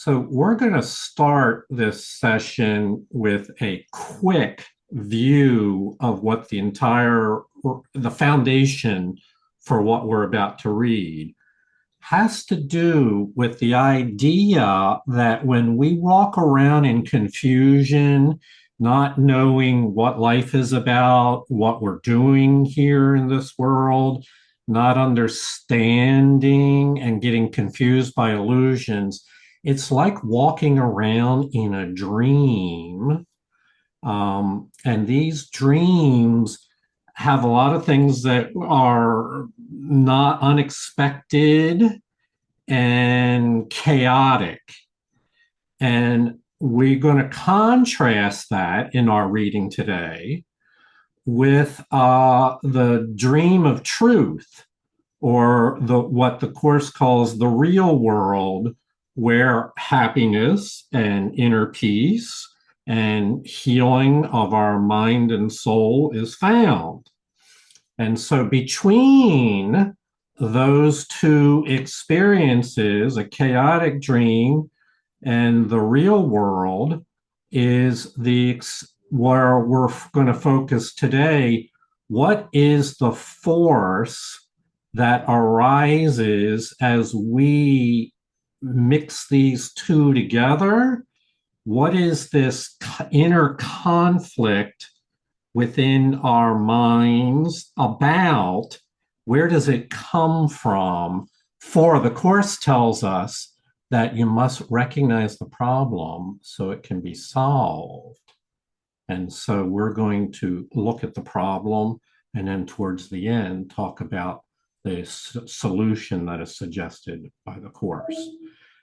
So we're going to start this session with a quick view of what the foundation for what we're about to read has to do with the idea that when we walk around in confusion, not knowing what life is about, what we're doing here in this world, not understanding and getting confused by illusions, it's like walking around in a dream. And these dreams have a lot of things that are not unexpected and chaotic. And we're going to contrast that in our reading today with the dream of truth, or what the Course calls the real world, where happiness and inner peace and healing of our mind and soul is found. And so between those two experiences, a chaotic dream and the real world, is where we're going to focus today. What is the force that arises as we mix these two together? What is this inner conflict within our minds about? Where does it come from? For the Course tells us that you must recognize the problem so it can be solved. And so we're going to look at the problem and then towards the end talk about the solution that is suggested by the Course.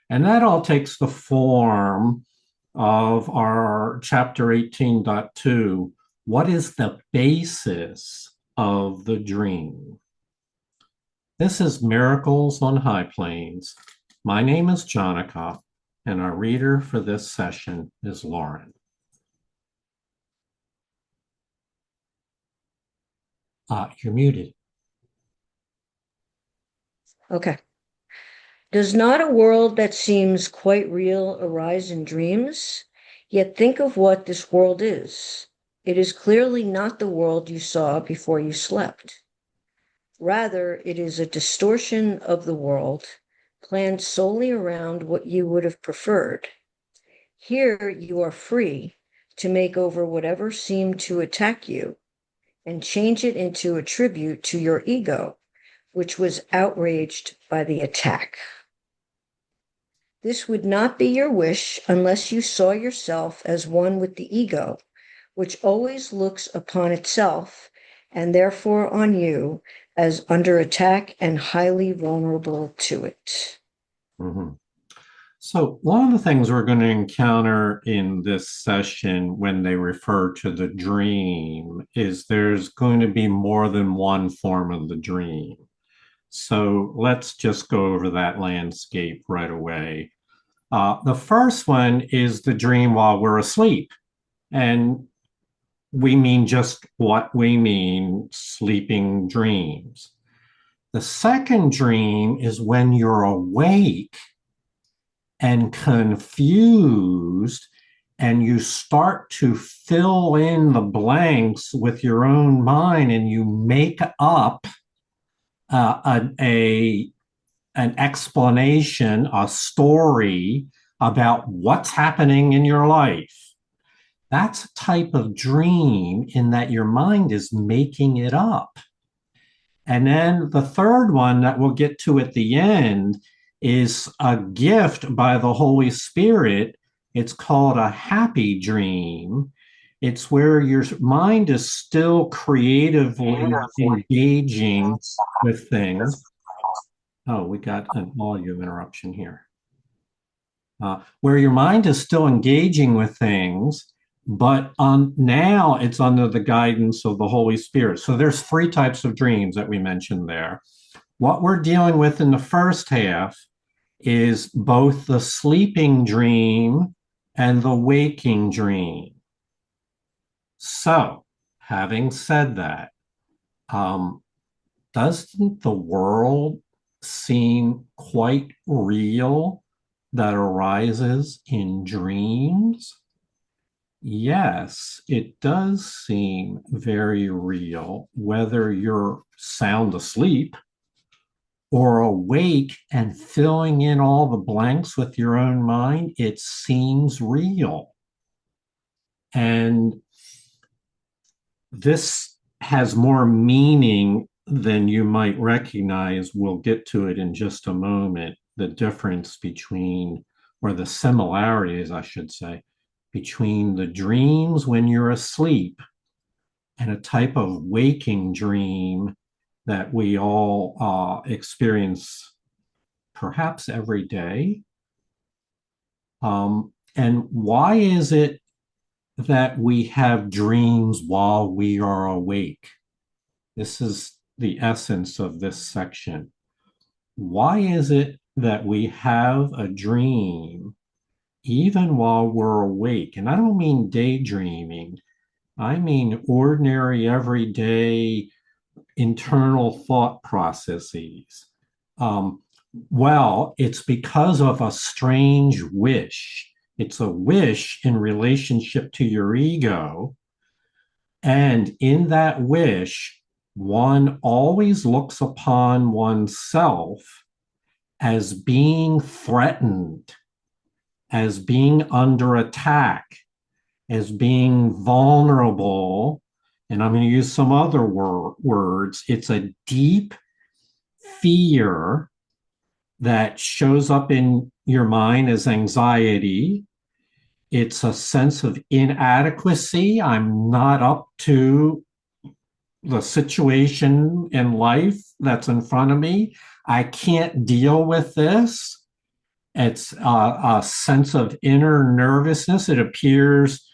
And that all takes the form of our chapter 18.2. What is the basis of the dream? This is Miracles on High Plains. My name is Jonica, and our reader for this session is Lauren. You're muted. Okay. Does not a world that seems quite real arise in dreams? Yet think of what this world is. It is clearly not the world you saw before you slept. Rather, it is a distortion of the world, planned solely around what you would have preferred. Here you are free to make over whatever seemed to attack you and change it into a tribute to your ego, which was outraged by the attack. This would not be your wish unless you saw yourself as one with the ego, which always looks upon itself and therefore on you as under attack and highly vulnerable to it. Mm-hmm. So one of the things we're going to encounter in this session when they refer to the dream is there's going to be more than one form of the dream. So let's just go over that landscape right away. The first one is the dream while we're asleep. And we mean just what we mean, sleeping dreams. The second dream is when you're awake and confused, and you start to fill in the blanks with your own mind, and you make up an explanation, a story about what's happening in your life. That's a type of dream in that your mind is making it up. And then the third one that we'll get to at the end is a gift by the Holy Spirit. It's called a happy dream. It's where your mind is still creatively engaging with things. Oh, we got an audio interruption here. Where your mind is still engaging with things, but now it's under the guidance of the Holy Spirit. So there's three types of dreams that we mentioned there. What we're dealing with in the first half is both the sleeping dream and the waking dream. So, having said that, doesn't the world seem quite real that arises in dreams? Yes, it does seem very real, whether you're sound asleep or awake and filling in all the blanks with your own mind. It seems real. And this has more meaning than you might recognize. We'll get to it in just a moment. The difference between, or the similarities, I should say, between the dreams when you're asleep and a type of waking dream that we all experience perhaps every day. And why is it that we have dreams while we are awake? This is the essence of this section. Why is it that we have a dream even while we're awake? And I don't mean daydreaming, I mean ordinary, everyday internal thought processes. Um, well, it's because of a strange wish. It's a wish in relationship to your ego. And in that wish, one always looks upon oneself as being threatened, as being under attack, as being vulnerable. And I'm going to use some other words. It's a deep fear that shows up in your mind as anxiety. It's a sense of inadequacy. I'm not up to the situation in life that's in front of me. I can't deal with this. It's a sense of inner nervousness. It appears,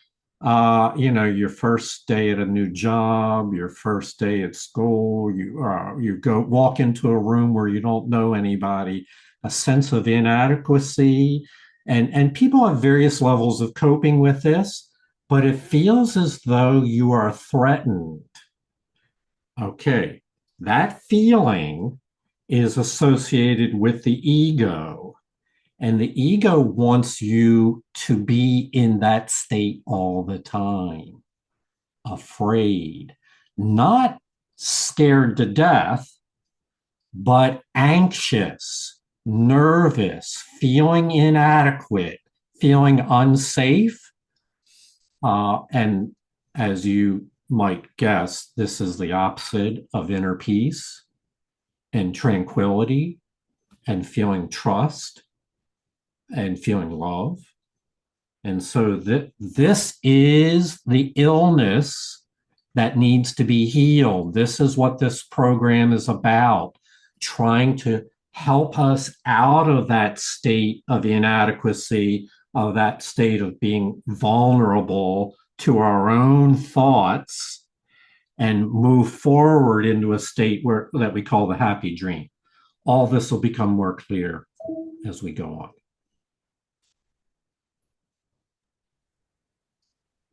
your first day at a new job, your first day at school, you go walk into a room where you don't know anybody, a sense of inadequacy, and people have various levels of coping with this, but it feels as though you are threatened. Okay, that feeling is associated with the ego. And the ego wants you to be in that state all the time, afraid, not scared to death, but anxious, nervous, feeling inadequate, feeling unsafe. And as you might guess, this is the opposite of inner peace and tranquility and feeling trust and feeling love. And so this is the illness that needs to be healed. This is what this program is about, trying to help us out of that state of inadequacy, of that state of being vulnerable to our own thoughts, and move forward into a state that we call the happy dream. All this will become more clear as we go on.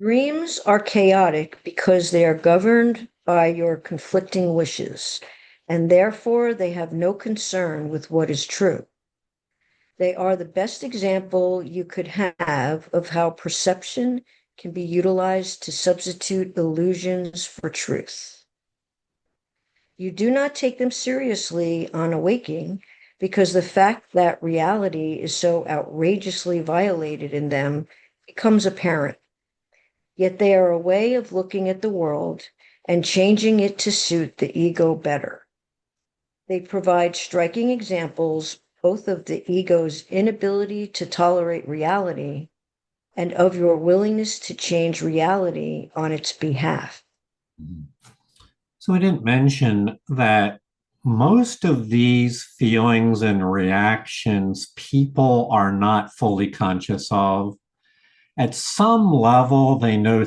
Dreams are chaotic because they are governed by your conflicting wishes, and therefore they have no concern with what is true. They are the best example you could have of how perception can be utilized to substitute illusions for truth. You do not take them seriously on awaking because the fact that reality is so outrageously violated in them becomes apparent. Yet they are a way of looking at the world and changing it to suit the ego better. They provide striking examples both of the ego's inability to tolerate reality and of your willingness to change reality on its behalf. So I didn't mention that most of these feelings and reactions people are not fully conscious of. At some level, they know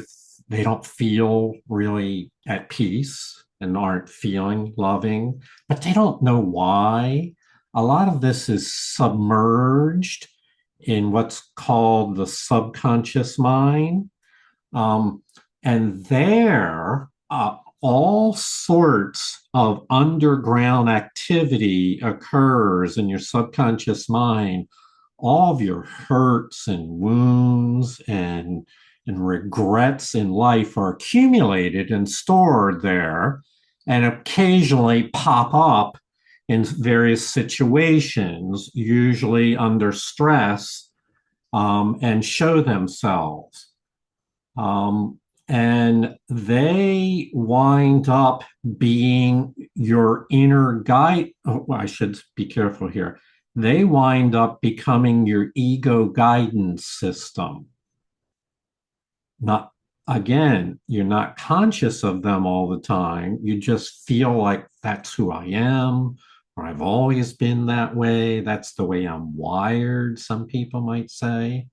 they don't feel really at peace and aren't feeling loving, but they don't know why. A lot of this is submerged in what's called the subconscious mind. And there, all sorts of underground activity occurs in your subconscious mind all of your hurts and wounds and regrets in life are accumulated and stored there and occasionally pop up in various situations, usually under stress, and show themselves. Um, and they wind up being your inner guide. Oh, I should be careful here. They wind up becoming your ego guidance system. Not again, you're not conscious of them all the time. You just feel like that's who I am, or I've always been that way. That's the way I'm wired, some people might say.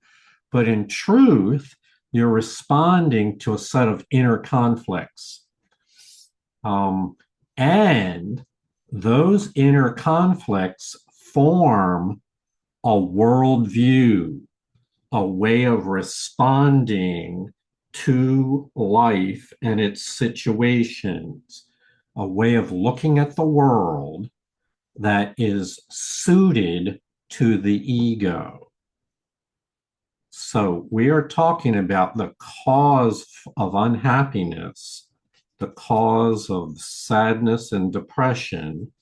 But in truth, you're responding to a set of inner conflicts. Um, and those inner conflicts form a worldview, a way of responding to life and its situations, a way of looking at the world that is suited to the ego. So we are talking about the cause of unhappiness, the cause of sadness and depression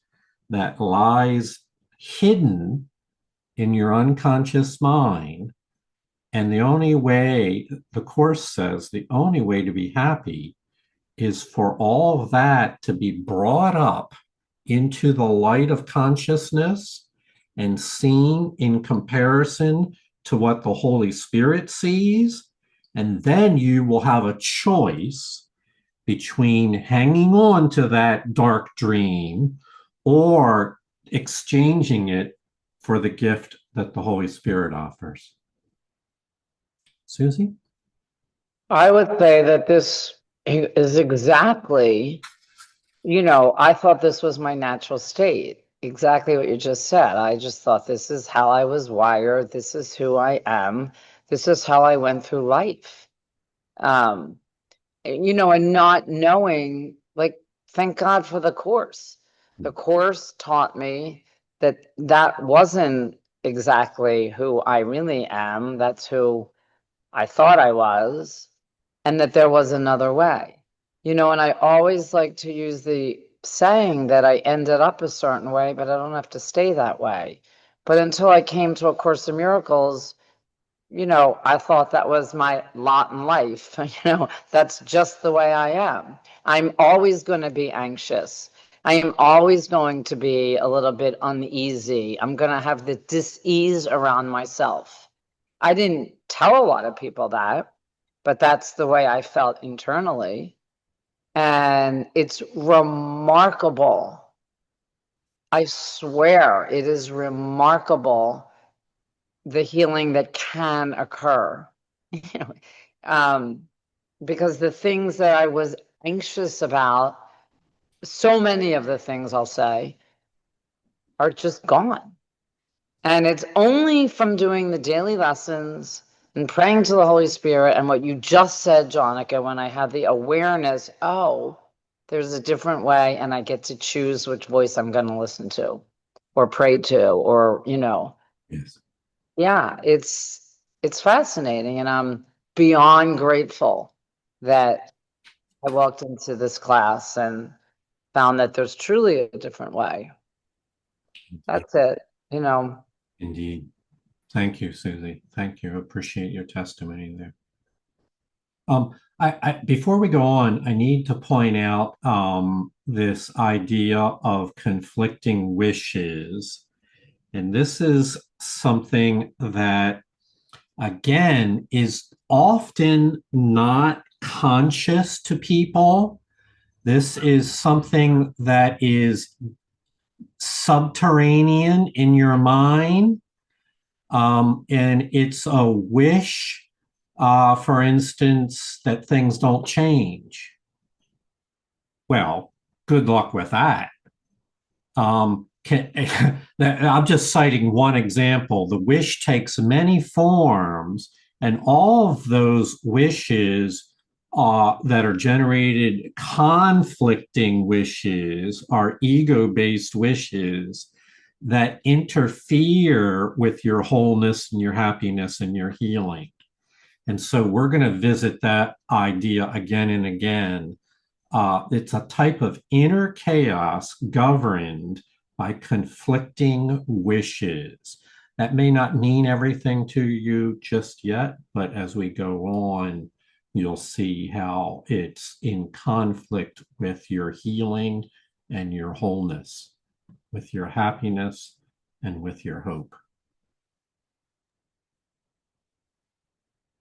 that lies hidden in your unconscious mind. And the only way, the Course says, the only way to be happy is for all of that to be brought up into the light of consciousness and seen in comparison to what the Holy Spirit sees. And then you will have a choice between hanging on to that dark dream or exchanging it for the gift that the Holy Spirit offers. Susie? I would say that this is exactly, I thought this was my natural state. Exactly what you just said. I just thought this is how I was wired. This is who I am. This is how I went through life. And not knowing, like, thank God for the Course. The Course taught me that that wasn't exactly who I really am. That's who I thought I was, and that there was another way. And I always like to use the saying that I ended up a certain way, but I don't have to stay that way. But until I came to A Course in Miracles, I thought that was my lot in life. That's just the way I am. I'm always going to be anxious. I am always going to be a little bit uneasy. I'm going to have the dis-ease around myself. I didn't tell a lot of people that, but that's the way I felt internally. And it's remarkable. I swear it is remarkable, the healing that can occur. Because the things that I was anxious about, so many of the things I'll say, are just gone. And it's only from doing the daily lessons and praying to the Holy Spirit and what you just said, Jonica, when I had the awareness, oh, there's a different way, and I get to choose which voice I'm going to listen to or pray to, or, Yes. Yeah, it's fascinating, and I'm beyond grateful that I walked into this class and found that there's truly a different way. That's it, Indeed. Thank you, Susie. Thank you. Appreciate your testimony there. Before we go on, I need to point out this idea of conflicting wishes. And this is something that, again, is often not conscious to people. This is something that is subterranean in your mind. And it's a wish, for instance, that things don't change. Well, good luck with that. I'm just citing one example. The wish takes many forms, and all of those wishes that are generated, conflicting wishes, are ego-based wishes that interfere with your wholeness and your happiness and your healing. And so we're going to visit that idea again and again. It's a type of inner chaos governed by conflicting wishes. That may not mean everything to you just yet, but as we go on, you'll see how it's in conflict with your healing and your wholeness, with your happiness and with your hope.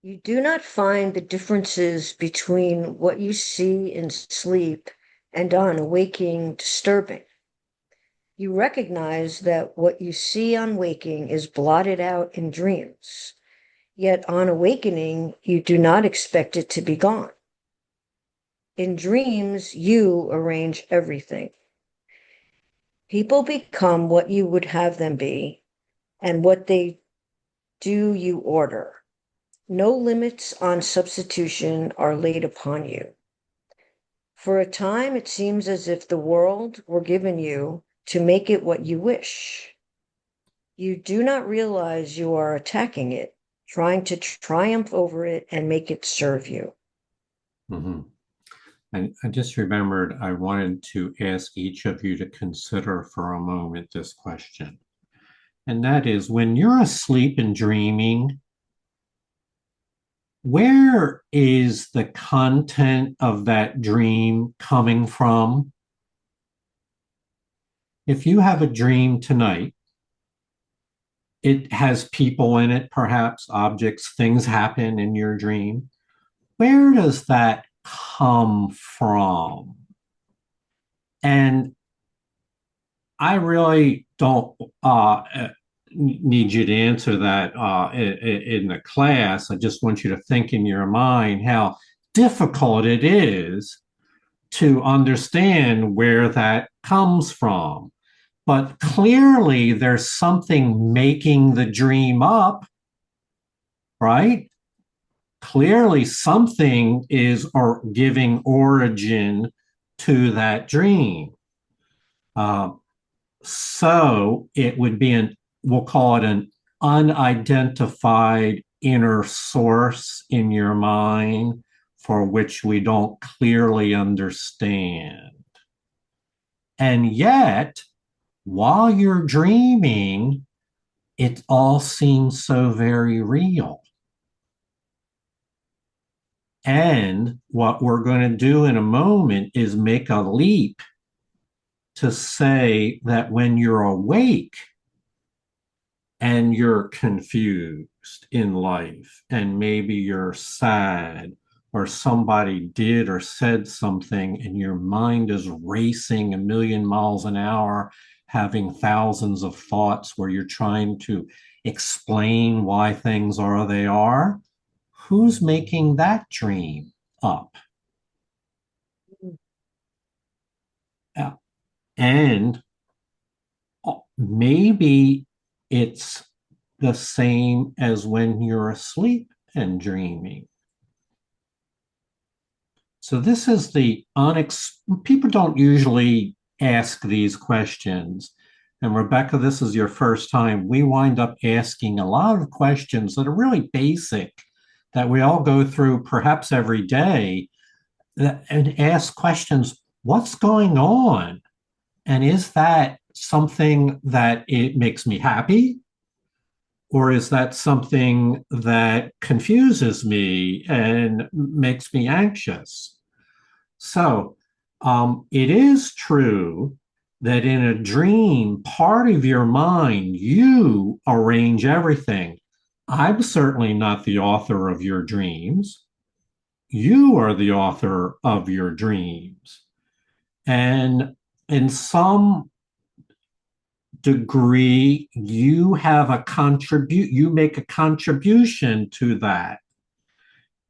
You do not find the differences between what you see in sleep and on awaking disturbing. You recognize that what you see on waking is blotted out in dreams, yet on awakening, you do not expect it to be gone. In dreams, you arrange everything. People become what you would have them be, and what they do, you order. No limits on substitution are laid upon you. For a time, it seems as if the world were given you to make it what you wish. You do not realize you are attacking it, trying to triumph over it and make it serve you. Mm-hmm. And I just remembered I wanted to ask each of you to consider for a moment this question. And that is, when you're asleep and dreaming, where is the content of that dream coming from? If you have a dream tonight, it has people in it, perhaps objects, things happen in your dream. Where does that come from? And I really don't need you to answer that in the class. I just want you to think in your mind how difficult it is to understand where that comes from. But clearly, there's something making the dream up, right? Clearly, something is giving origin to that dream. So it would be we'll call it an unidentified inner source in your mind for which we don't clearly understand. And yet, while you're dreaming, it all seems so very real. And what we're going to do in a moment is make a leap to say that when you're awake and you're confused in life, and maybe you're sad, or somebody did or said something, and your mind is racing a million miles an hour, having thousands of thoughts where you're trying to explain why things are they are, who's making that dream up? And maybe it's the same as when you're asleep and dreaming. So this is people don't usually ask these questions. And Rebecca, this is your first time. We wind up asking a lot of questions that are really basic, that we all go through perhaps every day, and ask questions, what's going on? And is that something that it makes me happy? Or is that something that confuses me and makes me anxious? So it is true that in a dream, part of your mind, you arrange everything. I'm certainly not the author of your dreams. You are the author of your dreams. And in some degree, you make a contribution to that.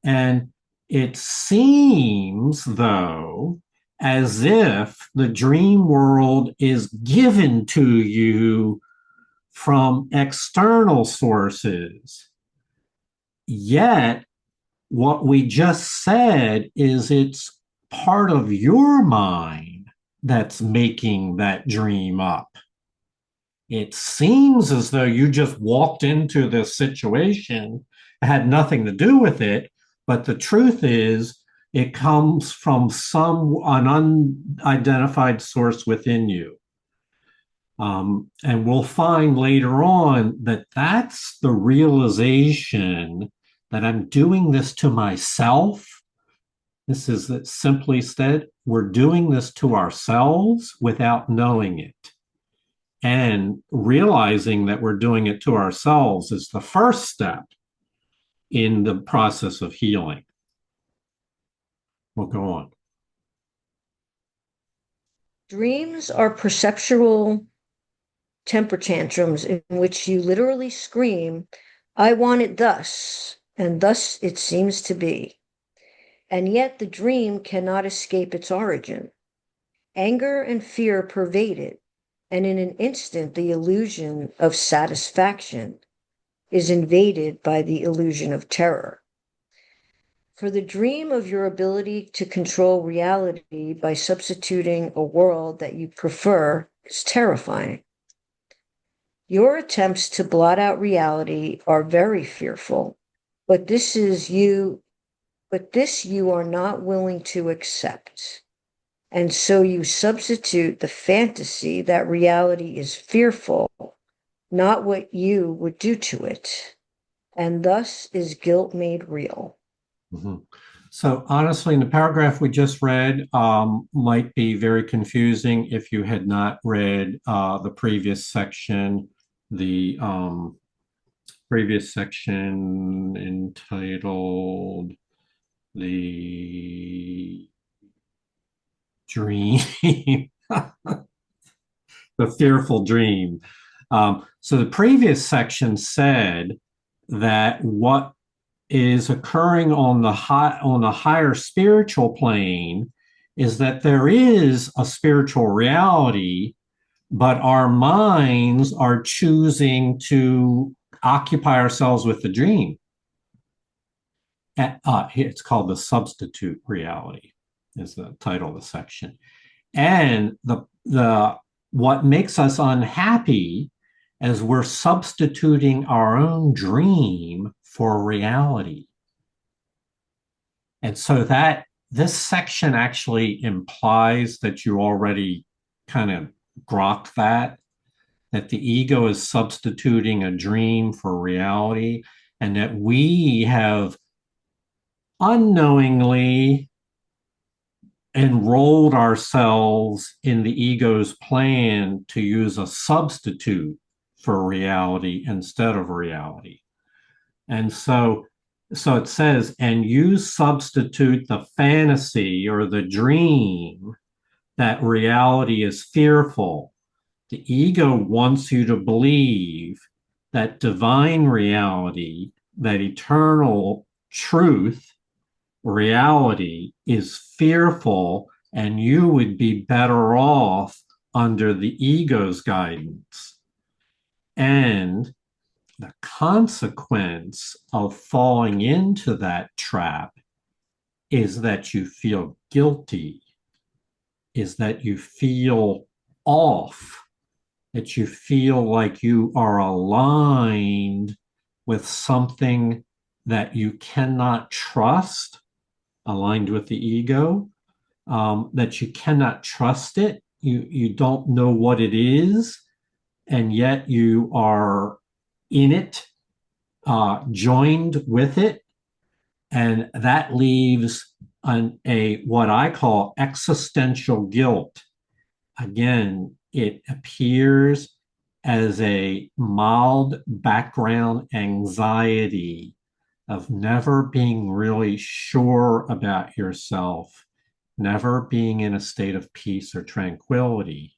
And it seems, though, as if the dream world is given to you from external sources. Yet, what we just said is it's part of your mind that's making that dream up. it seems as though you just walked into this situation, had nothing to do with it, but the truth is it comes from an unidentified source within you. And we'll find later on that that's the realization that I'm doing this to myself. This is simply said, we're doing this to ourselves without knowing it. And realizing that we're doing it to ourselves is the first step in the process of healing. We'll go on. Dreams are perceptual temper tantrums in which you literally scream, I want it thus, and thus it seems to be. And yet the dream cannot escape its origin. Anger and fear pervade it, and in an instant the illusion of satisfaction is invaded by the illusion of terror. For the dream of your ability to control reality by substituting a world that you prefer is terrifying. Your attempts to blot out reality are very fearful, but this you are not willing to accept. And so you substitute the fantasy that reality is fearful, not what you would do to it. And thus is guilt made real. Mm-hmm. So honestly, in the paragraph we just read, might be very confusing if you had not read the previous section, the previous section entitled The Dream, the Fearful Dream. So the previous section said that what is occurring on the higher spiritual plane is that there is a spiritual reality, but our minds are choosing to occupy ourselves with the dream. It's called the substitute reality, is the title of the section. And the what makes us unhappy is we're substituting our own dream for reality. And so that this section actually implies that you already kind of grokked that the ego is substituting a dream for reality, and that we have unknowingly enrolled ourselves in the ego's plan to use a substitute for reality instead of reality. And so it says, and you substitute the fantasy or the dream that reality is fearful. The ego wants you to believe that divine reality, that eternal truth, reality is fearful, and you would be better off under the ego's guidance. And the consequence of falling into that trap is that you feel guilty, is that you feel off, that you feel like you are aligned with something that you cannot trust, aligned with the ego, that you cannot trust it. You don't know what it is, and yet you are in it, joined with it, and that leaves a what I call existential guilt. Again, it appears as a mild background anxiety of never being really sure about yourself, never being in a state of peace or tranquility,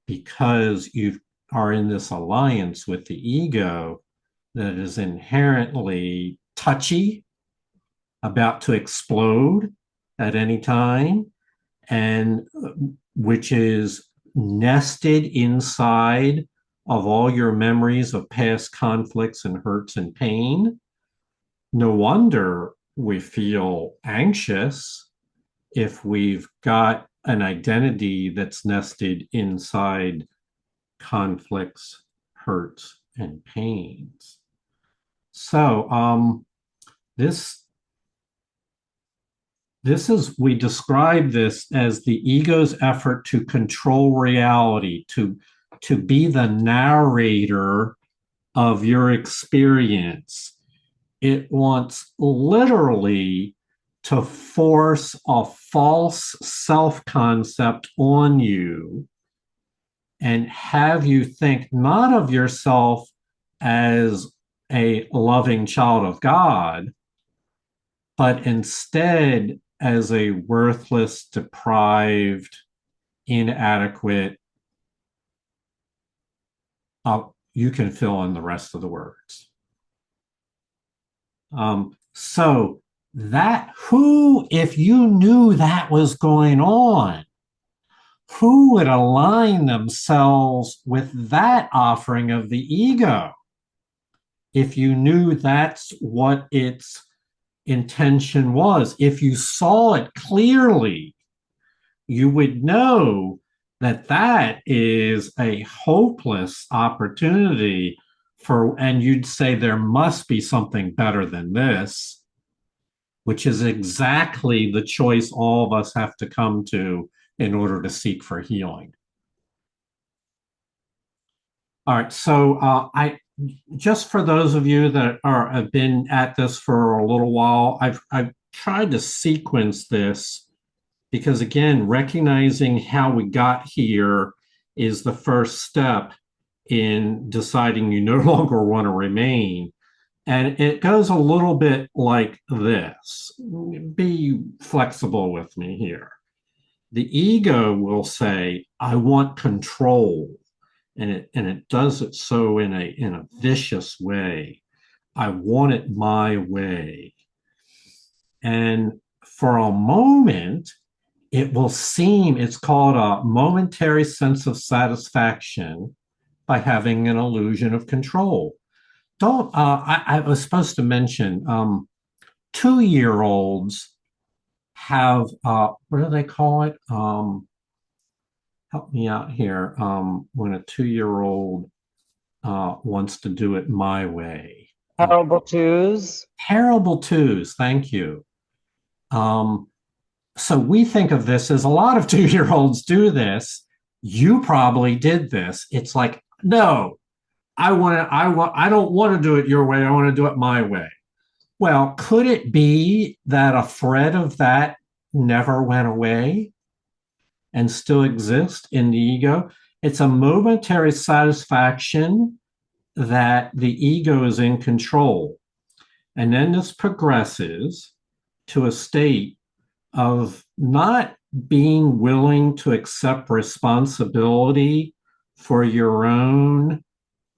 because you are in this alliance with the ego that is inherently touchy, about to explode at any time, and which is nested inside of all your memories of past conflicts and hurts and pain. No wonder we feel anxious if we've got an identity that's nested inside conflicts, hurts, and pains. So we describe this as the ego's effort to control reality, to be the narrator of your experience. It wants literally to force a false self-concept on you and have you think not of yourself as a loving child of God, but instead as a worthless, deprived, inadequate. You can fill in the rest of the words. So that who, if you knew that was going on, who would align themselves with that offering of the ego? If you knew that's what its intention was, if you saw it clearly, you would know that that is a hopeless opportunity for, and you'd say there must be something better than this, which is exactly the choice all of us have to come to in order to seek for healing. All right, so I just for those of you that have been at this for a little while, I've tried to sequence this because again, recognizing how we got here is the first step in deciding you no longer want to remain. And it goes a little bit like this. Be flexible with me here. The ego will say, I want control. And it does it so in a vicious way. I want it my way. And for a moment, it will seem, it's called a momentary sense of satisfaction by having an illusion of control. I was supposed to mention 2-year-olds have, what do they call it? Help me out here. When a 2-year-old wants to do it my way. Terrible twos. Terrible twos, thank you. So we think of this as a lot of 2-year-olds do this. You probably did this. It's like, no, I don't want to do it your way. I want to do it my way. Well, could it be that a thread of that never went away and still exists in the ego? It's a momentary satisfaction that the ego is in control. And then this progresses to a state of not being willing to accept responsibility for your own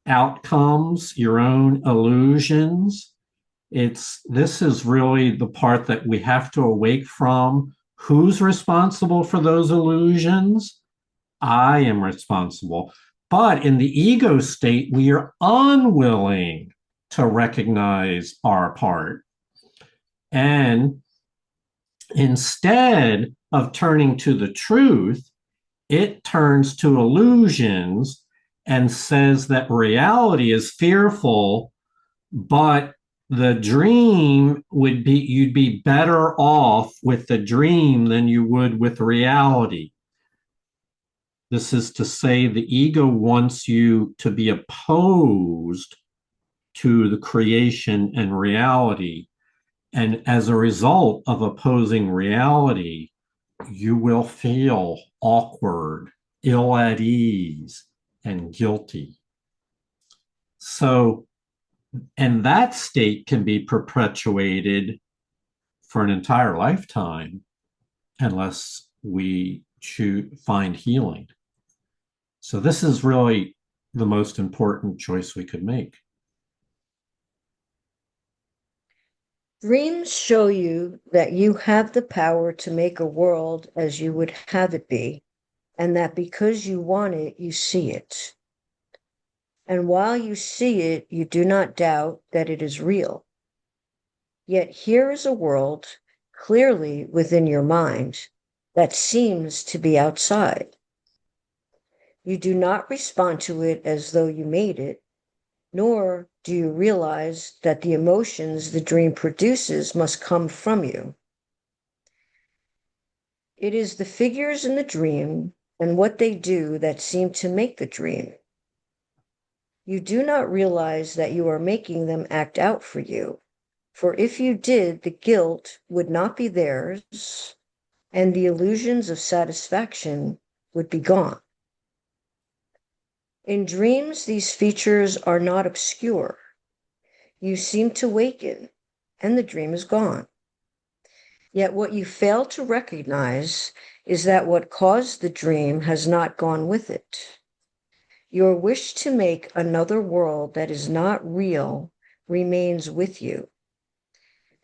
outcomes, your own illusions. This is really the part that we have to awake from. Who's responsible for those illusions? I am responsible. But in the ego state, we are unwilling to recognize our part. And instead of turning to the truth, it turns to illusions and says that reality is fearful, but the dream would be, you'd be better off with the dream than you would with reality. This is to say the ego wants you to be opposed to the creation and reality. And as a result of opposing reality, you will feel awkward, ill at ease, and guilty. So, and that state can be perpetuated for an entire lifetime unless we find healing. So this is really the most important choice we could make. Dreams show you that you have the power to make a world as you would have it be, and that because you want it, you see it. And while you see it, you do not doubt that it is real. Yet here is a world clearly within your mind that seems to be outside. You do not respond to it as though you made it, nor do you realize that the emotions the dream produces must come from you. It is the figures in the dream and what they do that seem to make the dream. You do not realize that you are making them act out for you, for if you did, the guilt would not be theirs, and the illusions of satisfaction would be gone. In dreams, these features are not obscure. You seem to waken, and the dream is gone. Yet what you fail to recognize is that what caused the dream has not gone with it. Your wish to make another world that is not real remains with you.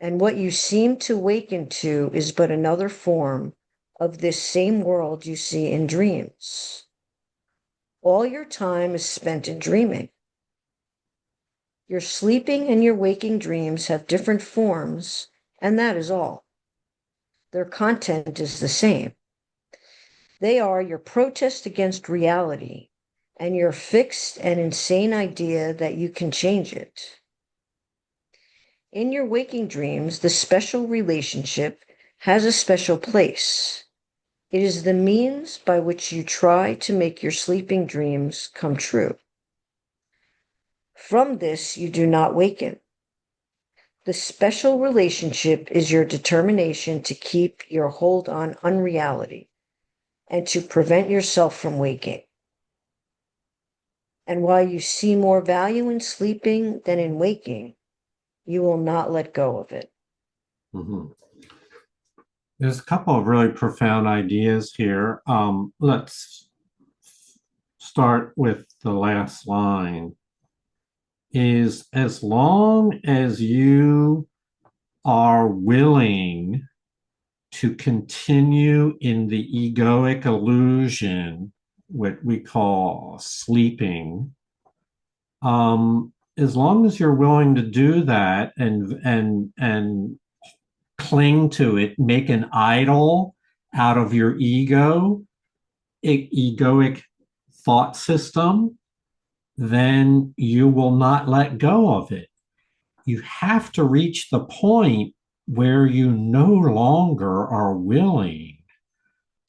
And what you seem to waken to is but another form of this same world you see in dreams. All your time is spent in dreaming. Your sleeping and your waking dreams have different forms, and that is all. Their content is the same. They are your protest against reality and your fixed and insane idea that you can change it. In your waking dreams, the special relationship has a special place. It is the means by which you try to make your sleeping dreams come true. From this, you do not waken. The special relationship is your determination to keep your hold on unreality and to prevent yourself from waking. And while you see more value in sleeping than in waking, you will not let go of it. Mm-hmm. There's a couple of really profound ideas here. Let's start with the last line. Is as long as you are willing to continue in the egoic illusion, what we call sleeping, as long as you're willing to do that and cling to it, make an idol out of your egoic thought system, then you will not let go of it. You have to reach the point where you no longer are willing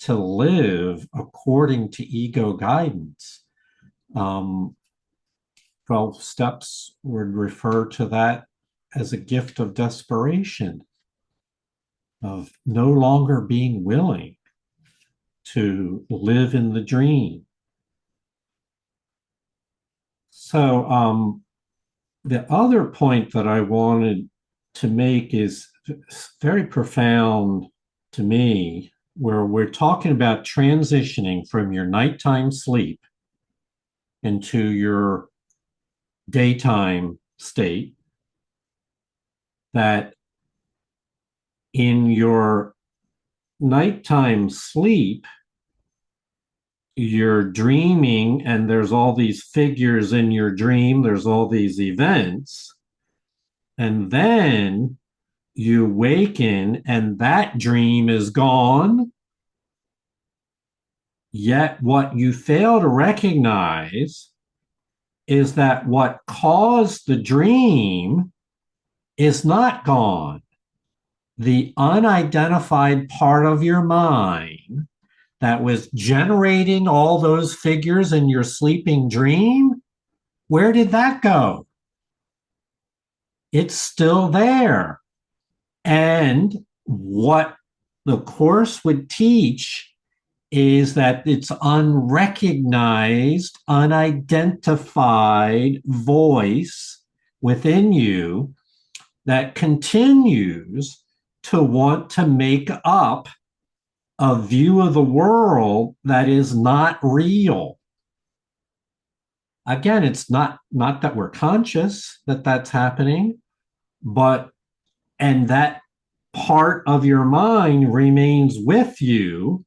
to live according to ego guidance. 12 steps would refer to that as a gift of desperation, of no longer being willing to live in the dream. So the other point that I wanted to make is very profound to me, where we're talking about transitioning from your nighttime sleep into your daytime state, that in your nighttime sleep, you're dreaming and there's all these figures in your dream, there's all these events, and then you waken and that dream is gone. Yet what you fail to recognize is that what caused the dream is not gone. The unidentified part of your mind that was generating all those figures in your sleeping dream, where did that go? It's still there. And what the Course would teach is that it's unrecognized, unidentified voice within you that continues to want to make up a view of the world that is not real. Again, it's not that we're conscious that that's happening, and that part of your mind remains with you.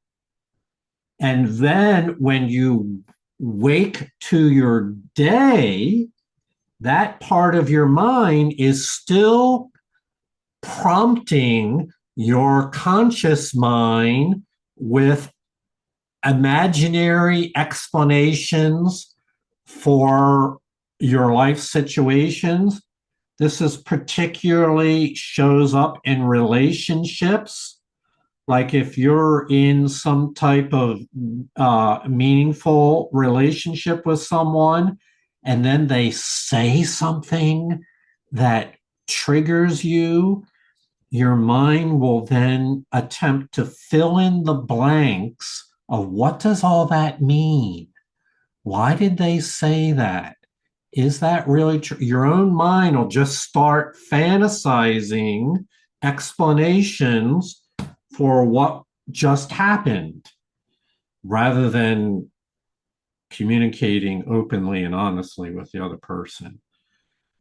And then when you wake to your day, that part of your mind is still prompting your conscious mind with imaginary explanations for your life situations. This is particularly shows up in relationships. Like if you're in some type of meaningful relationship with someone, and then they say something that triggers you, your mind will then attempt to fill in the blanks of what does all that mean? Why did they say that? Is that really true? Your own mind will just start fantasizing explanations for what just happened rather than communicating openly and honestly with the other person.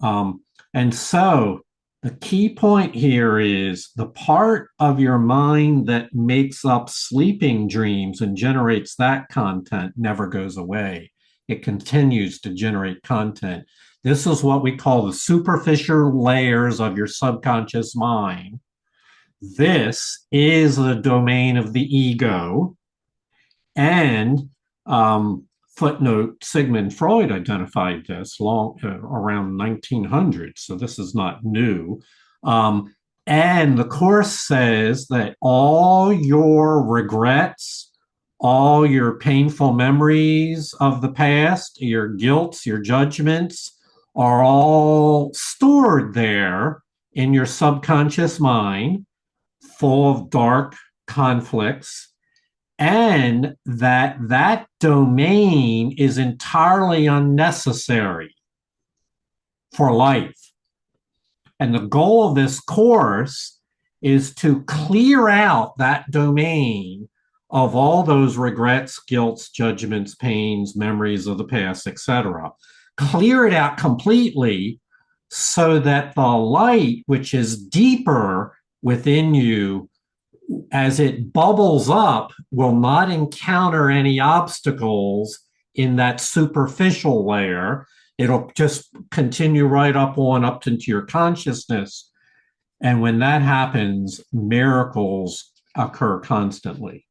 And so the key point here is the part of your mind that makes up sleeping dreams and generates that content never goes away. It continues to generate content. This is what we call the superficial layers of your subconscious mind. This is the domain of the ego. And footnote, Sigmund Freud identified this around 1900, so this is not new. And the Course says that all your regrets, all your painful memories of the past, your guilts, your judgments are all stored there in your subconscious mind, full of dark conflicts, and that domain is entirely unnecessary for life. And the goal of this course is to clear out that domain of all those regrets, guilts, judgments, pains, memories of the past, etc. Clear it out completely so that the light, which is deeper within you, as it bubbles up, will not encounter any obstacles in that superficial layer. It'll just continue right up on up into your consciousness. And when that happens, miracles occur constantly.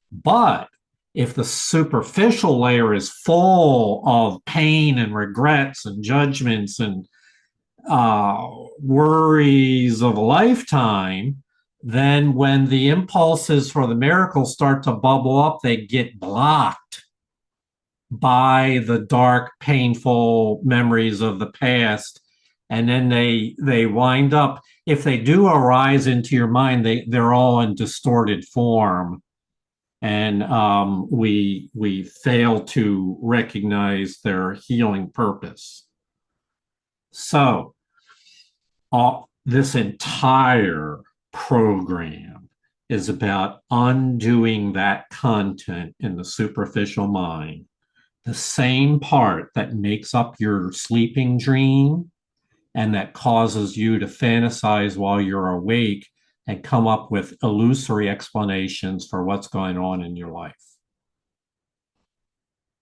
But if the superficial layer is full of pain and regrets and judgments and worries of a lifetime, then when the impulses for the miracle start to bubble up, they get blocked by the dark, painful memories of the past. And then they wind up, if they do arise into your mind, they're all in distorted form. And we fail to recognize their healing purpose. So this entire program is about undoing that content in the superficial mind, the same part that makes up your sleeping dream and that causes you to fantasize while you're awake and come up with illusory explanations for what's going on in your life.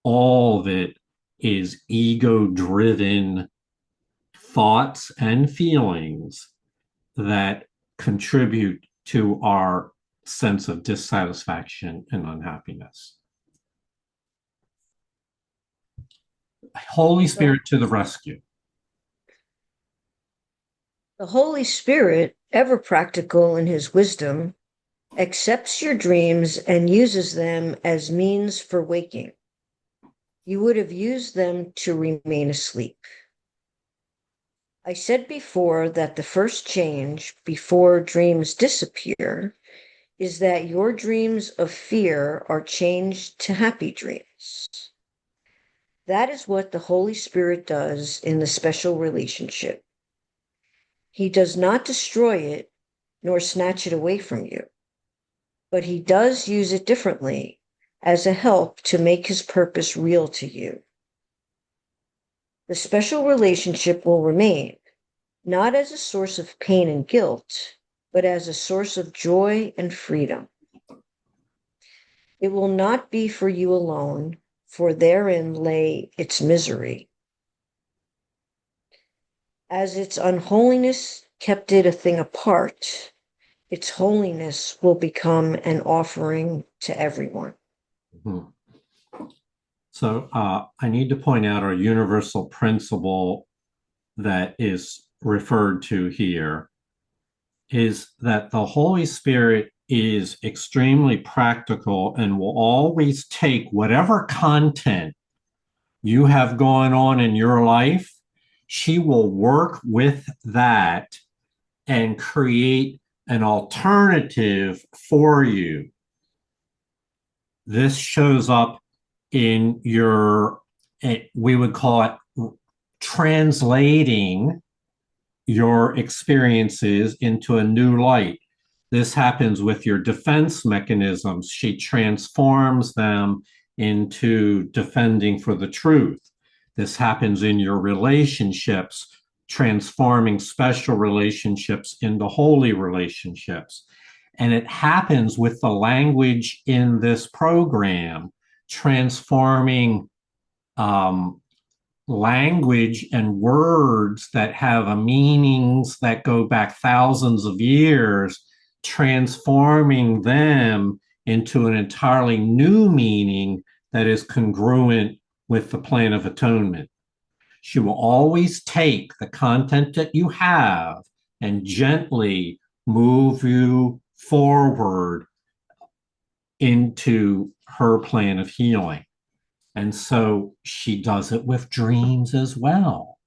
All of it is ego-driven thoughts and feelings that contribute to our sense of dissatisfaction and unhappiness. Holy Spirit to the rescue. The Holy Spirit, ever practical in his wisdom, accepts your dreams and uses them as means for waking. You would have used them to remain asleep. I said before that the first change before dreams disappear is that your dreams of fear are changed to happy dreams. That is what the Holy Spirit does in the special relationship. He does not destroy it nor snatch it away from you, but he does use it differently as a help to make his purpose real to you. The special relationship will remain, not as a source of pain and guilt, but as a source of joy and freedom. It will not be for you alone, for therein lay its misery. As its unholiness kept it a thing apart, its holiness will become an offering to everyone. Mhm. So I need to point out our universal principle that is referred to here is that the Holy Spirit is extremely practical and will always take whatever content you have going on in your life, she will work with that and create an alternative for you. This shows up in your, we would call it translating your experiences into a new light. This happens with your defense mechanisms. She transforms them into defending for the truth. This happens in your relationships, transforming special relationships into holy relationships. And it happens with the language in this program, transforming language and words that have a meanings that go back thousands of years, transforming them into an entirely new meaning that is congruent with the plan of atonement. She will always take the content that you have and gently move you forward into her plan of healing. And so she does it with dreams as well.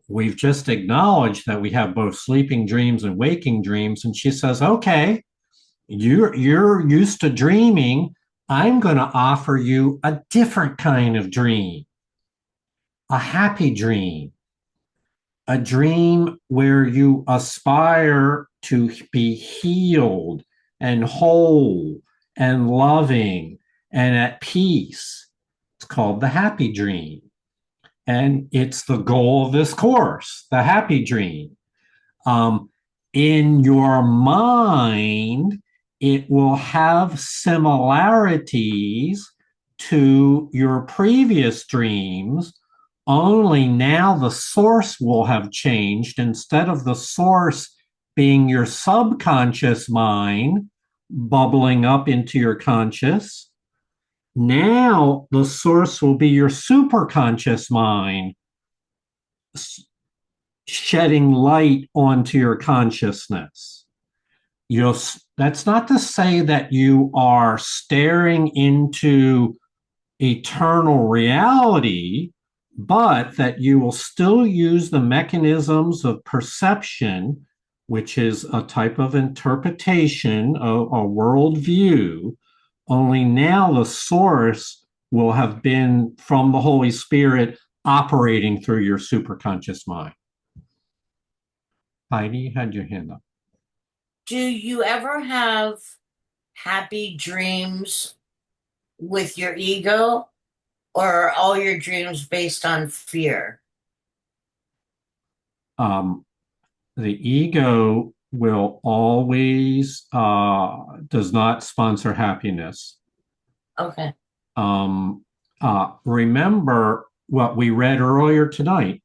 We've just acknowledged that we have both sleeping dreams and waking dreams. And she says, okay, you're used to dreaming. I'm going to offer you a different kind of dream, a happy dream, a dream where you aspire to be healed and whole and loving and at peace. It's called the happy dream. And it's the goal of this course, the happy dream. In your mind, it will have similarities to your previous dreams, only now the source will have changed. Instead of the source being your subconscious mind bubbling up into your conscious, now the source will be your superconscious mind shedding light onto your consciousness. That's not to say that you are staring into eternal reality, but that you will still use the mechanisms of perception, which is a type of interpretation of a worldview. Only now the source will have been from the Holy Spirit operating through your superconscious mind. Heidi, you had your hand up. Do you ever have happy dreams with your ego, or are all your dreams based on fear? The ego will always does not sponsor happiness. Okay. Remember what we read earlier tonight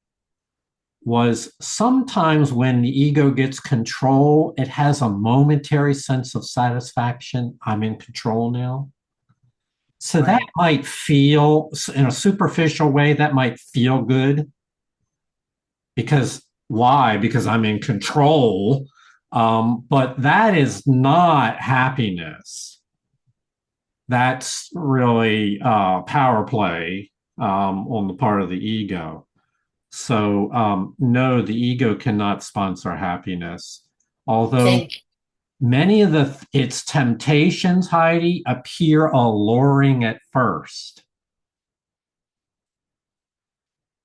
was sometimes when the ego gets control, it has a momentary sense of satisfaction. I'm in control now. So Right. that might feel, in a superficial way, that might feel good. Because why? Because I'm in control. But that is not happiness. That's really power play on the part of the ego. So no, the ego cannot sponsor happiness. Although many of its temptations, Heidi, appear alluring at first.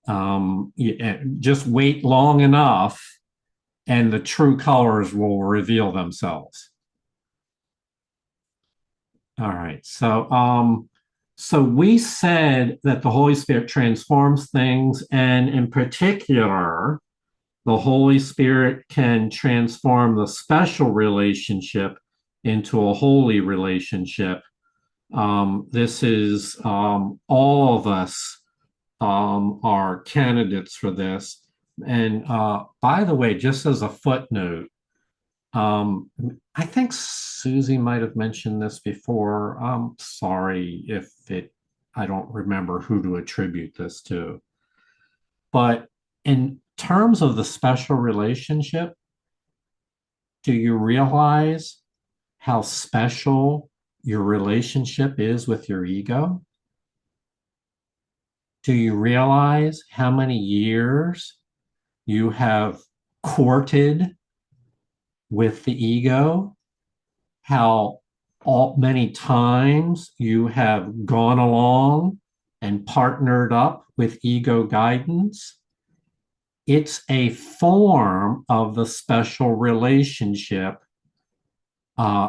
Just wait long enough and the true colors will reveal themselves. All right. So we said that the Holy Spirit transforms things, and in particular, the Holy Spirit can transform the special relationship into a holy relationship. This is all of us are candidates for this. And by the way, just as a footnote, I think Susie might have mentioned this before. I'm sorry if I don't remember who to attribute this to. But in terms of the special relationship, do you realize how special your relationship is with your ego? Do you realize how many years you have courted with the ego? How many times you have gone along and partnered up with ego guidance? It's a form of the special relationship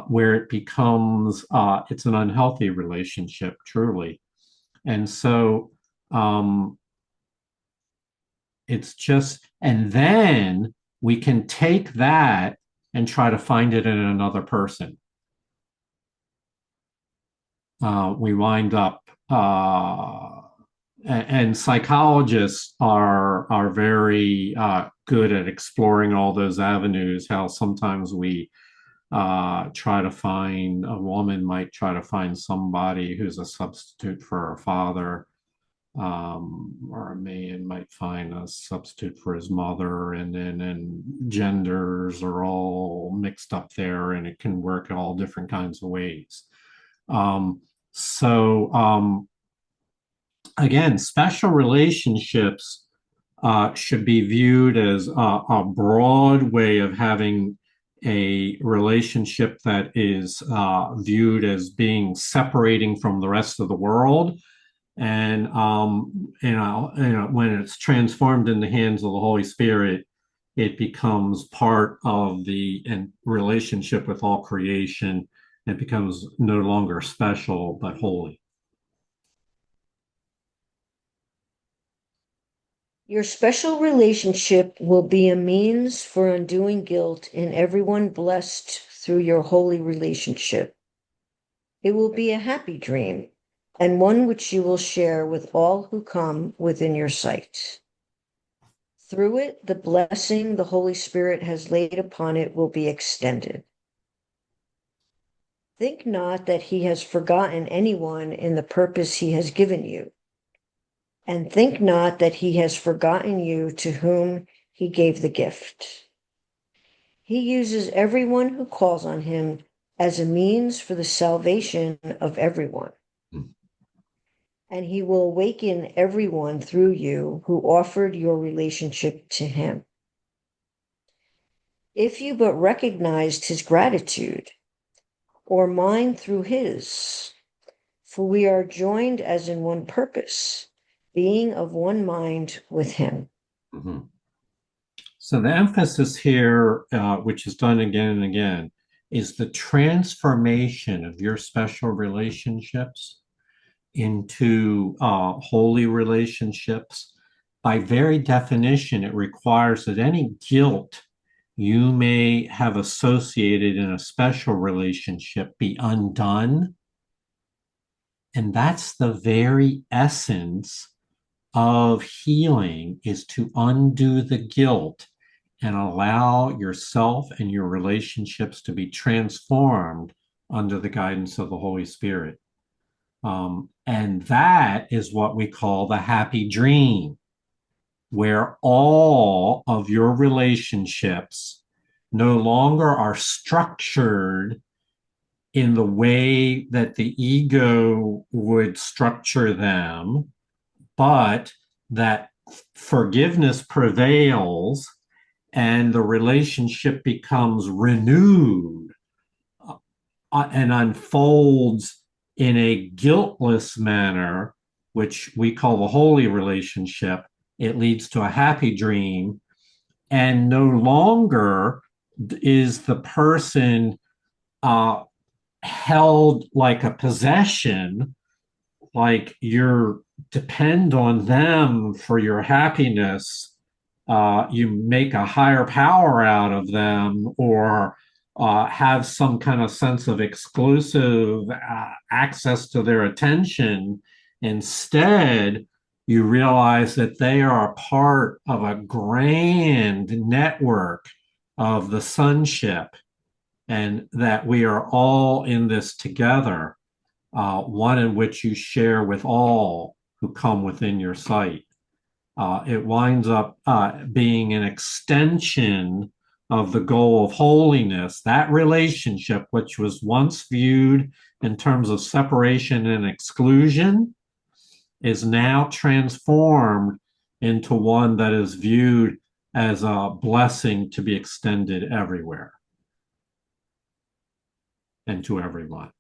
where it becomes it's an unhealthy relationship, truly. And so it's just, and then we can take that and try to find it in another person. We wind up, and psychologists are very good at exploring all those avenues. How sometimes we try to find a woman might try to find somebody who's a substitute for her father, or a man might find a substitute for his mother, and then and genders are all mixed up there, and it can work in all different kinds of ways. So again, special relationships should be viewed as a broad way of having a relationship that is viewed as being separating from the rest of the world. And when it's transformed in the hands of the Holy Spirit, it becomes part of the relationship with all creation. It becomes no longer special, but holy. Your special relationship will be a means for undoing guilt in everyone blessed through your holy relationship. It will be a happy dream, and one which you will share with all who come within your sight. Through it, the blessing the Holy Spirit has laid upon it will be extended. Think not that he has forgotten anyone in the purpose he has given you, and think not that he has forgotten you to whom he gave the gift. He uses everyone who calls on him as a means for the salvation of everyone. And he will awaken everyone through you who offered your relationship to him. If you but recognized his gratitude, or mine through his, for we are joined as in one purpose, being of one mind with him. Mm-hmm. So the emphasis here, which is done again and again, is the transformation of your special relationships into holy relationships. By very definition, it requires that any guilt you may have associated in a special relationship be undone. And that's the very essence of healing, is to undo the guilt and allow yourself and your relationships to be transformed under the guidance of the Holy Spirit. And that is what we call the happy dream, where all of your relationships no longer are structured in the way that the ego would structure them, but that forgiveness prevails and the relationship becomes renewed and unfolds in a guiltless manner, which we call the holy relationship. It leads to a happy dream, and no longer is the person held like a possession, like you're depend on them for your happiness. You make a higher power out of them, or have some kind of sense of exclusive access to their attention. Instead, you realize that they are a part of a grand network of the sonship, and that we are all in this together, one in which you share with all who come within your sight. It winds up being an extension of the goal of holiness. That relationship, which was once viewed in terms of separation and exclusion, is now transformed into one that is viewed as a blessing to be extended everywhere and to everyone.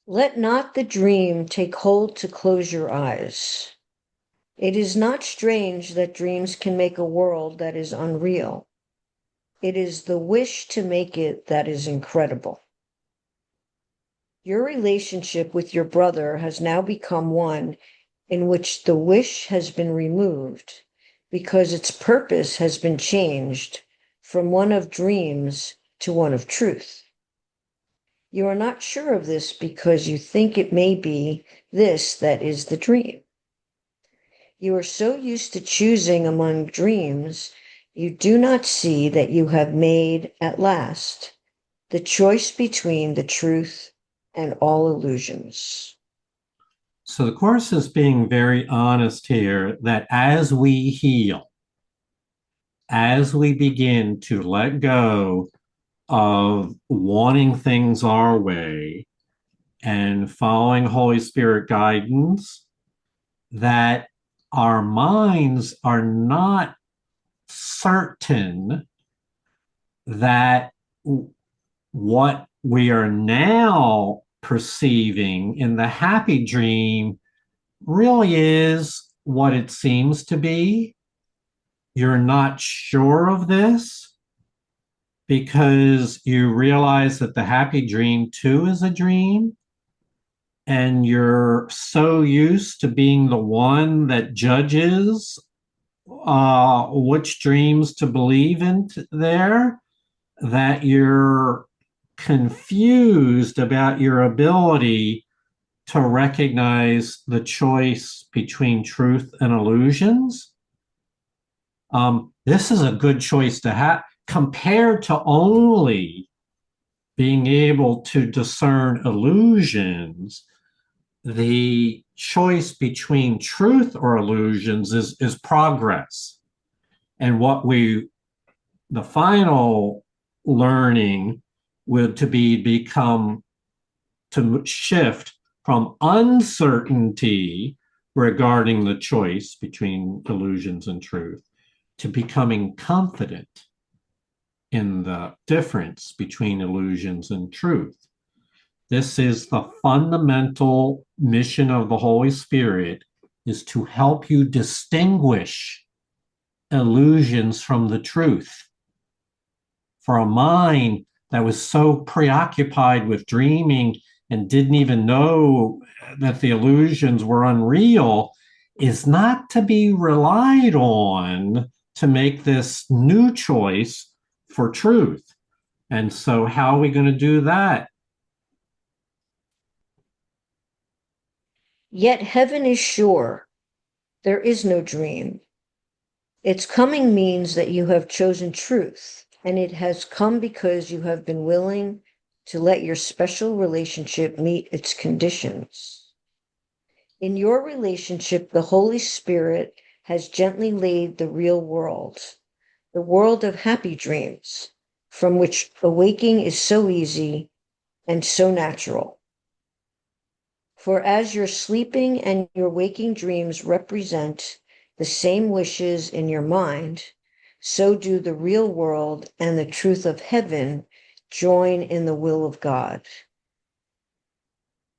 Let not the dream take hold to close your eyes. It is not strange that dreams can make a world that is unreal. It is the wish to make it that is incredible. Your relationship with your brother has now become one in which the wish has been removed because its purpose has been changed from one of dreams to one of truth. You are not sure of this because you think it may be this that is the dream. You are so used to choosing among dreams, you do not see that you have made at last the choice between the truth and all illusions. So the Course is being very honest here that as we heal, as we begin to let go of wanting things our way and following Holy Spirit guidance, that our minds are not certain that what we are now perceiving in the happy dream really is what it seems to be. You're not sure of this because you realize that the happy dream too is a dream, and you're so used to being the one that judges which dreams to believe in there, that you're confused about your ability to recognize the choice between truth and illusions. This is a good choice to have compared to only being able to discern illusions. The choice between truth or illusions is progress. And the final learning would become to shift from uncertainty regarding the choice between illusions and truth to becoming confident in the difference between illusions and truth. This is the fundamental mission of the Holy Spirit, is to help you distinguish illusions from the truth. For a mind that was so preoccupied with dreaming and didn't even know that the illusions were unreal is not to be relied on to make this new choice for truth. And so how are we going to do that? Yet heaven is sure. There is no dream. Its coming means that you have chosen truth, and it has come because you have been willing to let your special relationship meet its conditions. In your relationship, the Holy Spirit has gently laid the real world, the world of happy dreams, from which awaking is so easy and so natural. For as your sleeping and your waking dreams represent the same wishes in your mind, so do the real world and the truth of heaven join in the will of God.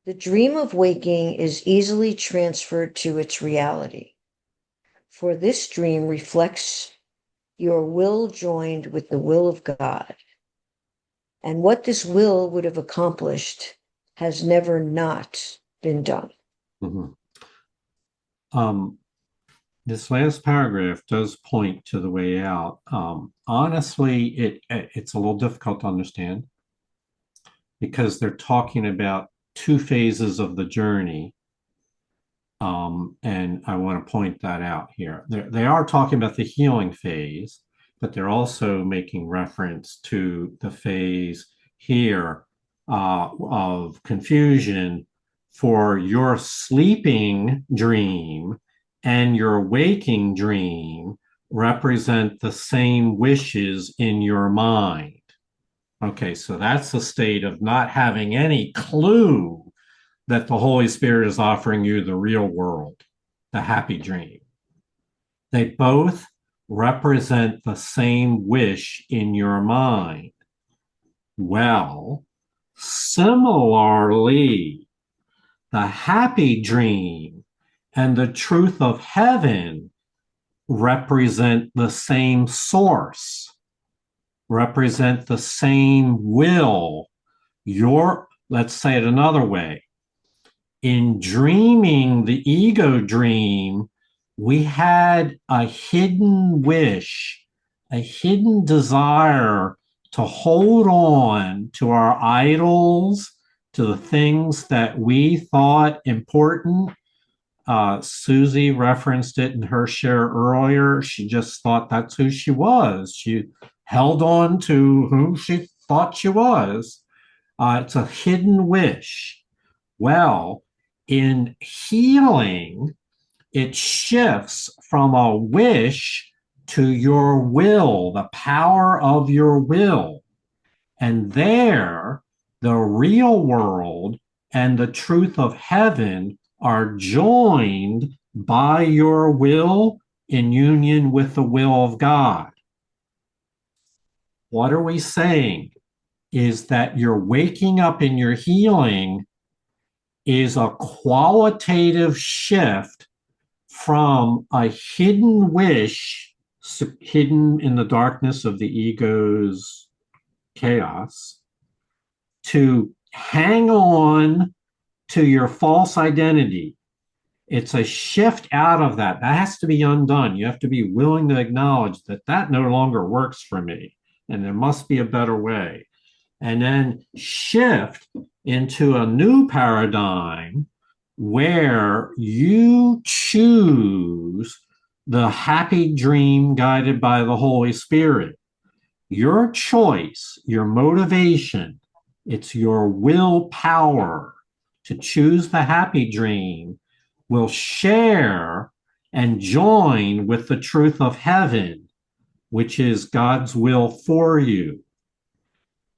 The dream of waking is easily transferred to its reality, for this dream reflects your will joined with the will of God. And what this will would have accomplished has never not been done. Mm-hmm. This last paragraph does point to the way out. Honestly, it's a little difficult to understand because they're talking about two phases of the journey. And I want to point that out here. They are talking about the healing phase, but they're also making reference to the phase here of confusion for your sleeping dream and your waking dream represent the same wishes in your mind. Okay, so that's the state of not having any clue that the Holy Spirit is offering you the real world, the happy dream. They both represent the same wish in your mind. Well, similarly, the happy dream and the truth of heaven represent the same source, represent the same will. Let's say it another way. In dreaming the ego dream, we had a hidden wish, a hidden desire to hold on to our idols, to the things that we thought important. Susie referenced it in her share earlier. She just thought that's who she was. She held on to who she thought she was. It's a hidden wish. Well, in healing, it shifts from a wish to your will, the power of your will. And there, the real world and the truth of heaven are joined by your will in union with the will of God. What are we saying? Is that your waking up in your healing is a qualitative shift from a hidden wish, hidden in the darkness of the ego's chaos, to hang on to your false identity. It's a shift out of that. That has to be undone. You have to be willing to acknowledge that that no longer works for me, and there must be a better way. And then shift into a new paradigm where you choose the happy dream guided by the Holy Spirit. Your choice, your motivation, it's your willpower to choose the happy dream will share and join with the truth of heaven, which is God's will for you.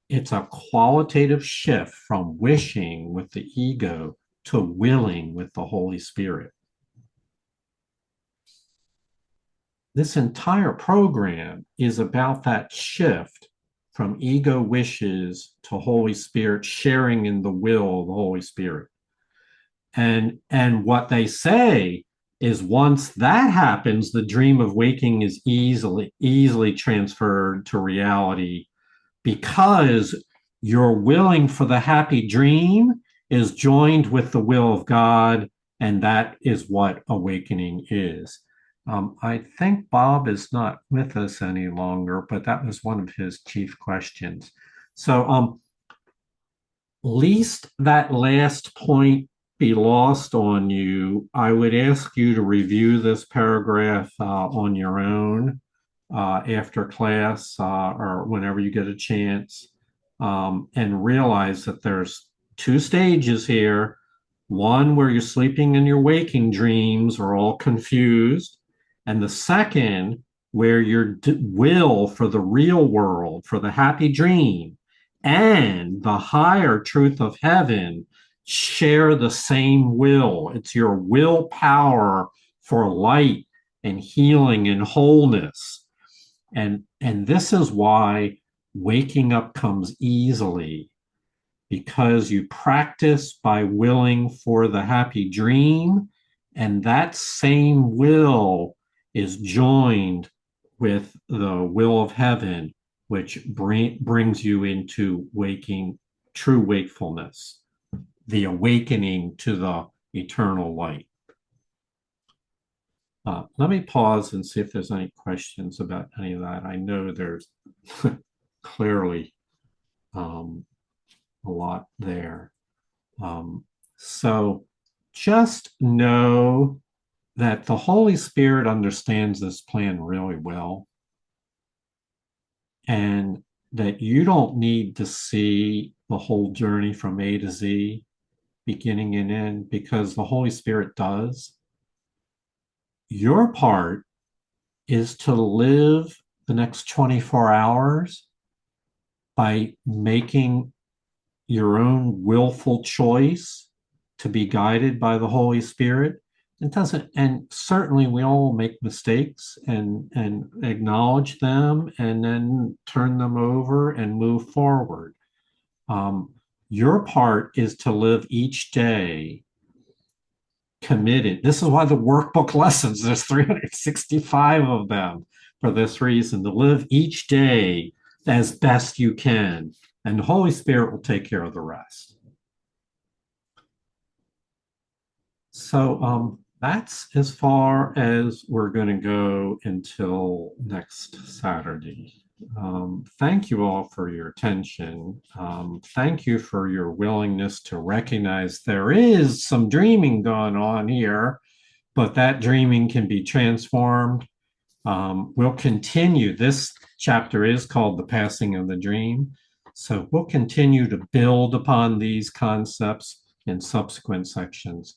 It's a qualitative shift from wishing with the ego to willing with the Holy Spirit. This entire program is about that shift from ego wishes to Holy Spirit, sharing in the will of the Holy Spirit. And what they say is once that happens, the dream of waking is easily transferred to reality, because your willing for the happy dream is joined with the will of God, and that is what awakening is. I think Bob is not with us any longer, but that was one of his chief questions. So least that last point be lost on you, I would ask you to review this paragraph on your own after class or whenever you get a chance, and realize that there's two stages here. One where you're sleeping and your waking dreams are all confused, and the second where your will for the real world, for the happy dream, and the higher truth of heaven share the same will. It's your willpower for light and healing and wholeness. And this is why waking up comes easily, because you practice by willing for the happy dream, and that same will is joined with the will of heaven, which brings you into waking, true wakefulness, the awakening to the eternal light. Let me pause and see if there's any questions about any of that. I know there's clearly a lot there. So just know that the Holy Spirit understands this plan really well. and that you don't need to see the whole journey from A to Z, beginning and end, because the Holy Spirit does. Your part is to live the next 24 hours by making your own willful choice to be guided by the Holy Spirit. It doesn't, and certainly we all make mistakes and acknowledge them and then turn them over and move forward. Your part is to live each day committed. This is why the workbook lessons, there's 365 of them for this reason, to live each day as best you can, and the Holy Spirit will take care of the rest. So that's as far as we're going to go until next Saturday. Thank you all for your attention. Thank you for your willingness to recognize there is some dreaming going on here, but that dreaming can be transformed. We'll continue. This chapter is called The Passing of the Dream. So we'll continue to build upon these concepts in subsequent sections.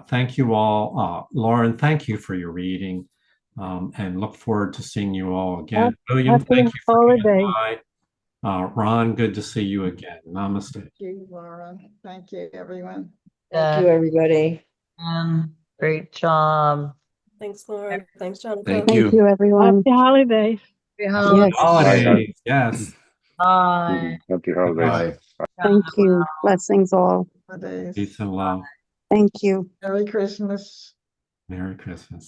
Thank you all. Lauren, thank you for your reading, and look forward to seeing you all again. William, thank you for coming by. Ron, good to see you again. Namaste. Thank you, Laura. Thank you, everyone. Thank you, everybody. Great job. Thanks, Lauren. Thanks, Jonathan. Thank you, everyone. Happy holidays. Happy Holidays, yes. Bye. Happy holidays. Bye. Thank you. Blessings all. Holidays. Peace and love. Thank you. Merry Christmas. Merry Christmas.